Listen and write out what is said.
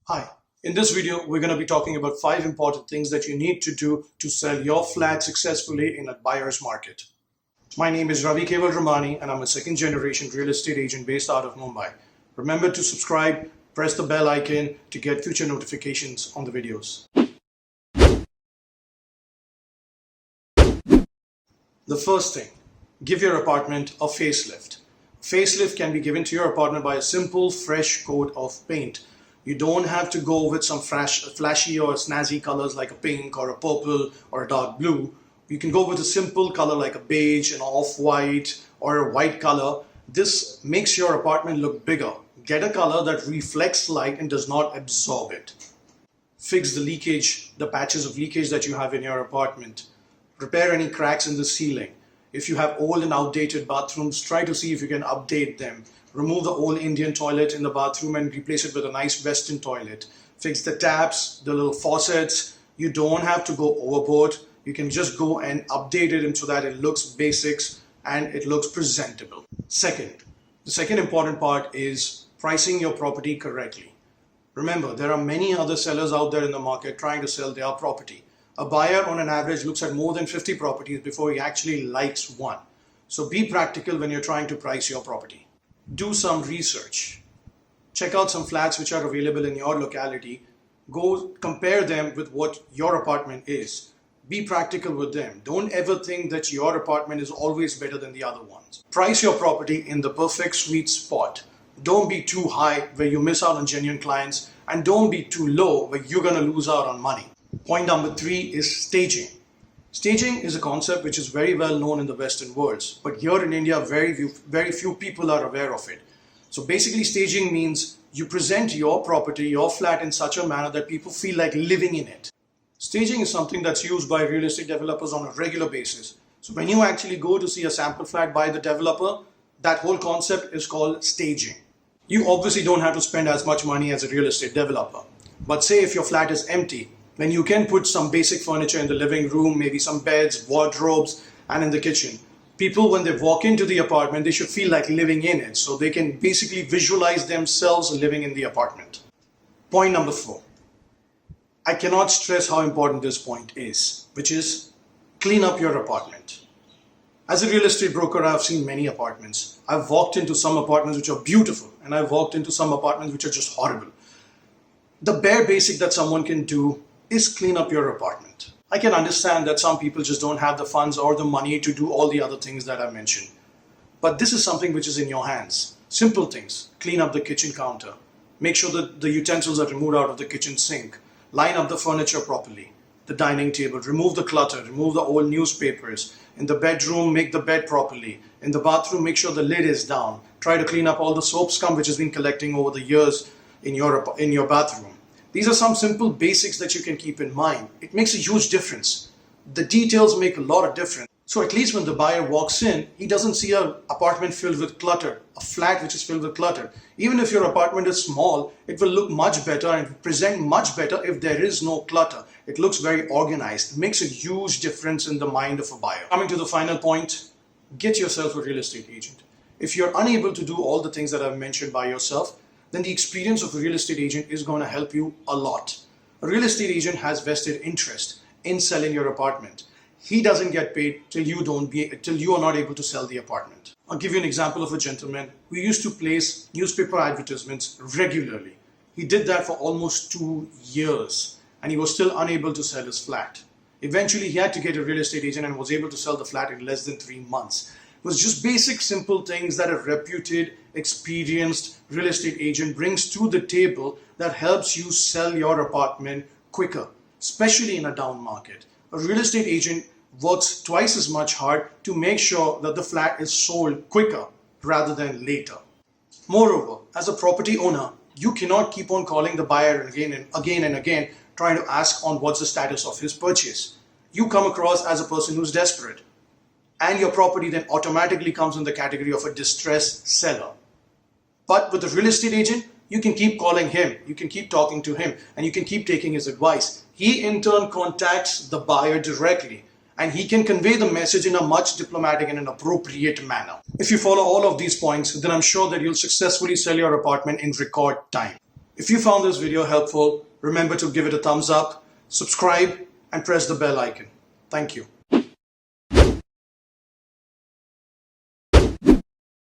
Hi, in this video, we're going to be talking about 5 important things that you need to do to sell your flat successfully in a buyer's market. My name is Ravi Keval Ramani and I'm a second generation real estate agent based out of Mumbai. Remember to subscribe, press the bell icon to get future notifications on the videos. The first thing, give your apartment a facelift. Facelift can be given to your apartment by a simple, fresh coat of paint. You don't have to go with some flashy or snazzy colors like a pink or a purple or a dark blue. You can go with a simple color like a beige, an off-white or a white color. This makes your apartment look bigger. Get a color that reflects light and does not absorb it. Fix the leakage, the patches of leakage that you have in your apartment. Repair any cracks in the ceiling. If you have old and outdated bathrooms, try to see if you can update them. Remove the old Indian toilet in the bathroom and replace it with a nice Western toilet. Fix the taps, the little faucets. You don't have to go overboard. You can just go and update it so that it looks basics and it looks presentable. The second important part is pricing your property correctly. Remember, there are many other sellers out there in the market trying to sell their property. A buyer on an average looks at more than 50 properties before he actually likes one. So be practical when you're trying to price your property. Do some research. Check out some flats which are available in your locality. Go compare them with what your apartment is. Be practical with them. Don't ever think that your apartment is always better than the other ones. Price your property in the perfect sweet spot. Don't be too high where you miss out on genuine clients, and don't be too low where you're going to lose out on money. Point number 3 is staging. Staging is a concept which is very well known in the Western worlds, but here in India, very few people are aware of it. So basically, staging means you present your property, your flat in such a manner that people feel like living in it. Staging is something that's used by real estate developers on a regular basis. So when you actually go to see a sample flat by the developer, that whole concept is called staging. You obviously don't have to spend as much money as a real estate developer. But say if your flat is empty, then you can put some basic furniture in the living room, maybe some beds, wardrobes, and in the kitchen. People, when they walk into the apartment, they should feel like living in it, so they can basically visualize themselves living in the apartment. Point number 4. I cannot stress how important this point is, which is clean up your apartment. As a real estate broker, I've seen many apartments. I've walked into some apartments which are beautiful, and I've walked into some apartments which are just horrible. The bare basic that someone can do is clean up your apartment. I can understand that some people just don't have the funds or the money to do all the other things that I mentioned. But this is something which is in your hands. Simple things. Clean up the kitchen counter. Make sure that the utensils are removed out of the kitchen sink. Line up the furniture properly. The dining table. Remove the clutter. Remove the old newspapers. In the bedroom, make the bed properly. In the bathroom, make sure the lid is down. Try to clean up all the soap scum which has been collecting over the years in your bathroom. These are some simple basics that you can keep in mind. It makes a huge difference. The details make a lot of difference. So at least when the buyer walks in, he doesn't see an apartment filled with clutter, a flat which is filled with clutter. Even if your apartment is small, it will look much better and present much better if there is no clutter. It looks very organized. It makes a huge difference in the mind of a buyer. Coming to the final point, get yourself a real estate agent. If you're unable to do all the things that I've mentioned by yourself, then the experience of a real estate agent is going to help you a lot. A real estate agent has vested interest in selling your apartment. He doesn't get paid till you are not able to sell the apartment. I'll give you an example of a gentleman who used to place newspaper advertisements regularly. He did that for almost 2 years and he was still unable to sell his flat. Eventually he had to get a real estate agent and was able to sell the flat in less than 3 months. It was just basic, simple things that a reputed, experienced real estate agent brings to the table that helps you sell your apartment quicker, especially in a down market. A real estate agent works twice as much hard to make sure that the flat is sold quicker rather than later. Moreover, as a property owner, you cannot keep on calling the buyer again and again trying to ask on what's the status of his purchase. You come across as a person who's desperate. And your property then automatically comes in the category of a distressed seller. But with a real estate agent, you can keep calling him, you can keep talking to him, and you can keep taking his advice. He in turn contacts the buyer directly, and he can convey the message in a much diplomatic and an appropriate manner. If you follow all of these points, then I'm sure that you'll successfully sell your apartment in record time. If you found this video helpful, remember to give it a thumbs up, subscribe, and press the bell icon. Thank you.